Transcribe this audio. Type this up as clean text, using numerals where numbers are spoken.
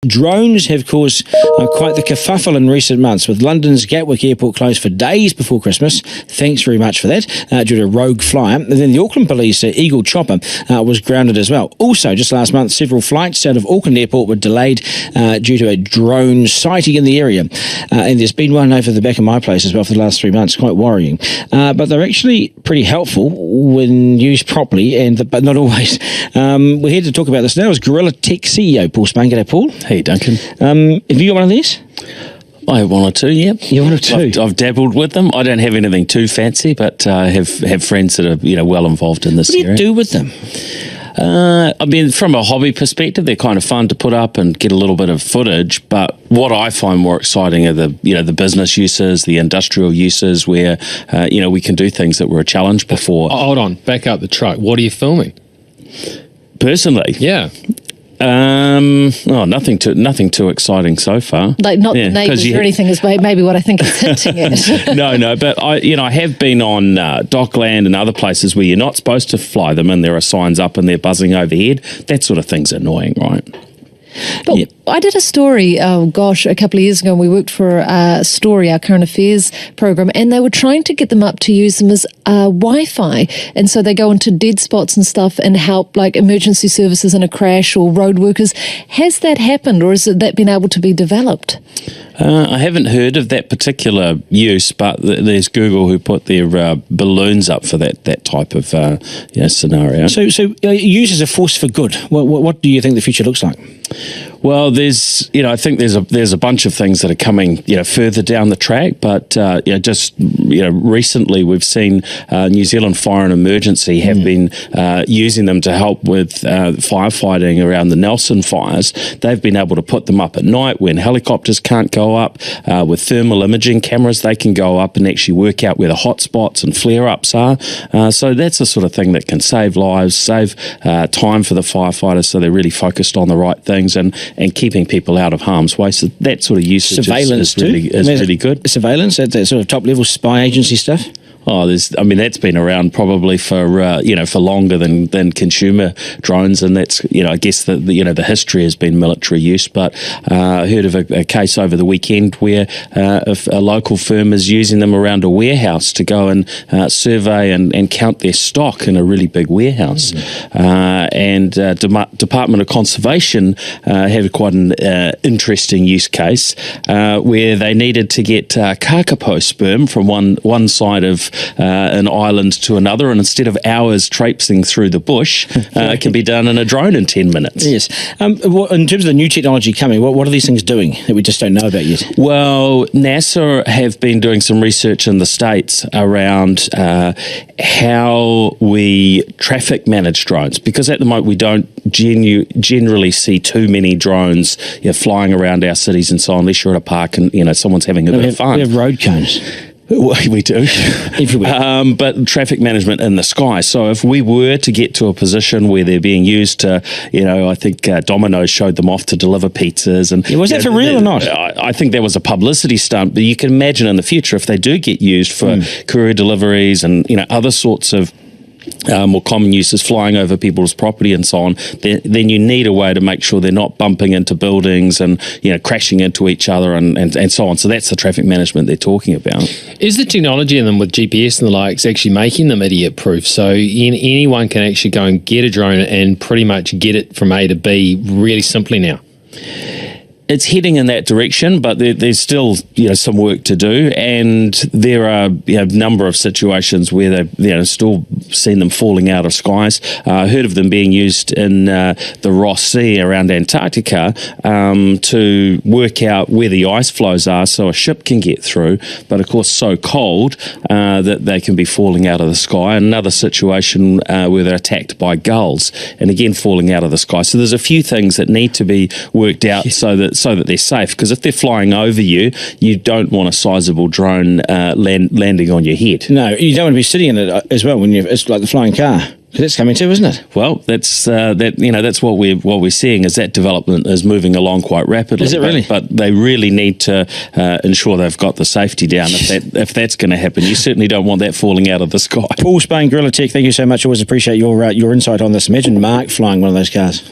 Drones have caused quite the kerfuffle in recent months, with London's Gatwick Airport closed for days before Christmas. Thanks very much for that, due to a rogue flyer. And then the Auckland Police Eagle chopper was grounded as well. Also, just last month, several flights out of Auckland Airport were delayed due to a drone sighting in the area. And there's been one over the back of my place as well for the last 3 months. Quite worrying. But they're actually pretty helpful when used properly, but not always. We're here to talk about this now. Is Gorilla Tech CEO Paul Spain. G'day, Paul. Hey, Duncan. Have you got one of these? I have one or two, yeah. You one or two? I've dabbled with them. I don't have anything too fancy, but I have friends that are well involved in this area. What do you do with them? I mean, from a hobby perspective, they're kind of fun to put up and get a little bit of footage. But what I find more exciting are the business uses, the industrial uses, where we can do things that were a challenge before. Hold on, back up the truck. What are you filming? Personally, yeah. Nothing too exciting so far. Like not the neighbours or anything is maybe what I think it's hinting at. No, but I have been on Dockland and other places where you're not supposed to fly them, and there are signs up and they're buzzing overhead. That sort of thing's annoying, right? But I did a story, a couple of years ago, and we worked for our current affairs program, and they were trying to get them up to use them as Wi-Fi. And so they go into dead spots and stuff and help like emergency services in a crash or road workers. Has that happened, or has that been able to be developed? I haven't heard of that particular use, but there's Google who put their balloons up for that type of scenario. So use as a force for good. What do you think the future looks like? Well, I think there's a bunch of things that are coming, further down the track. But recently we've seen New Zealand Fire and Emergency have been using them to help with firefighting around the Nelson fires. They've been able to put them up at night when helicopters can't go up. With thermal imaging cameras, they can go up and actually work out where the hot spots and flare-ups are. So that's the sort of thing that can save lives, save time for the firefighters, so they're really focused on the right things and keeping people out of harm's way. So that sort of usage surveillance is really good. Surveillance, that sort of top-level spy agency stuff? Oh, that's been around probably for longer than consumer drones, and that's I guess the history has been military use. But I heard of a case over the weekend where a local firm is using them around a warehouse to go and survey and count their stock in a really big warehouse. And Department of Conservation had quite an interesting use case where they needed to get kakapo sperm from one side of an island to another, and instead of hours traipsing through the bush, it can be done in a drone in 10 minutes. Yes. In terms of the new technology coming, what are these things doing that we just don't know about yet? Well, NASA have been doing some research in the States around how we traffic manage drones, because at the moment we don't generally see too many drones flying around our cities and so on, unless you're at a park and someone's having a bit of fun. We have road cones. We do. Everywhere. But traffic management in the sky. So if we were to get to a position where they're being used to, I think Domino's showed them off to deliver pizzas. And was that for real or not? I think that was a publicity stunt, but you can imagine in the future if they do get used for courier deliveries and, other sorts of more common uses, flying over people's property and so on, then you need a way to make sure they're not bumping into buildings and crashing into each other and so on. So that's the traffic management they're talking about. Is the technology in them with GPS and the likes actually making them idiot proof? So anyone can actually go and get a drone and pretty much get it from A to B really simply now? It's heading in that direction, but there's still some work to do, and there are a number of situations where they've still seen them falling out of skies. I heard of them being used in the Ross Sea around Antarctica to work out where the ice flows are, so a ship can get through. But of course, so cold that they can be falling out of the sky. Another situation where they're attacked by gulls, and again falling out of the sky. So there's a few things that need to be worked out so that they're safe, because if they're flying over you, you don't want a sizable drone landing on your head. No, you don't want to be sitting in it as well it's like the flying car. That's coming too, isn't it? Well, that's that's what we're seeing, is that development is moving along quite rapidly. Is it really? But they really need to ensure they've got the safety down. If that's going to happen, you certainly don't want that falling out of the sky. Paul Spain, Gorilla Tech, thank you so much. Always appreciate your insight on this. Imagine Mark flying one of those cars.